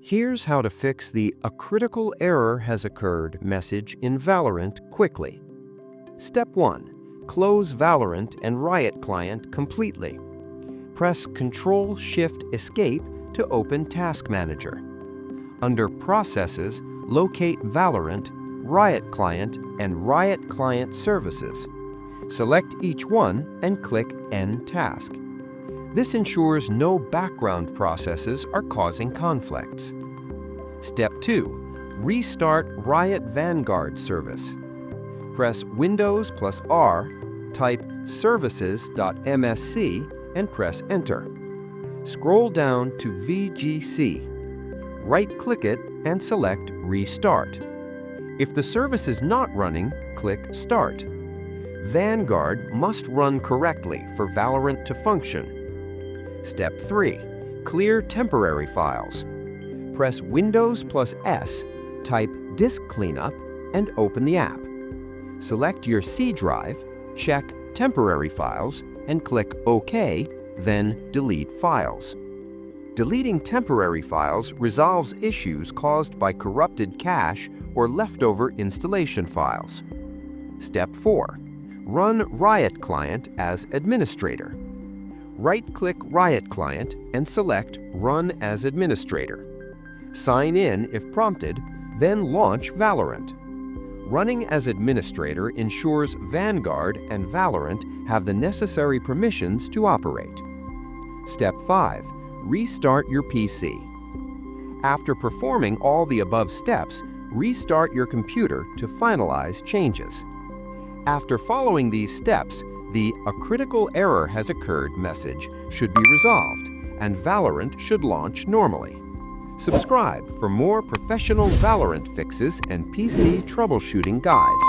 Here's how to fix the "A critical error has occurred" message in Valorant quickly. Step 1. Close Valorant and Riot Client completely. Press Ctrl-Shift-Escape to open Task Manager. Under Processes, locate Valorant, Riot Client, and Riot Client Services. Select each one and click End Task. This ensures no background processes are causing conflicts. Step 2. Restart Riot Vanguard service. Press Windows plus R, type services.msc, and press Enter. Scroll down to VGC. Right-click it and select Restart. If the service is not running, click Start. Vanguard must run correctly for Valorant to function. Step 3. Clear temporary files. Press Windows plus S, type Disk Cleanup, and open the app. Select your C drive, check Temporary Files, and click OK, then Delete Files. Deleting temporary files resolves issues caused by corrupted cache or leftover installation files. Step 4. Run Riot Client as administrator. Right-click Riot Client and select Run as Administrator. Sign in if prompted, then launch Valorant. Running as administrator ensures Vanguard and Valorant have the necessary permissions to operate. Step 5. Restart your PC. After performing all the above steps, restart your computer to finalize changes. After following these steps, the "A critical error has occurred" message should be resolved, and Valorant should launch normally. Subscribe for more professional Valorant fixes and PC troubleshooting guides.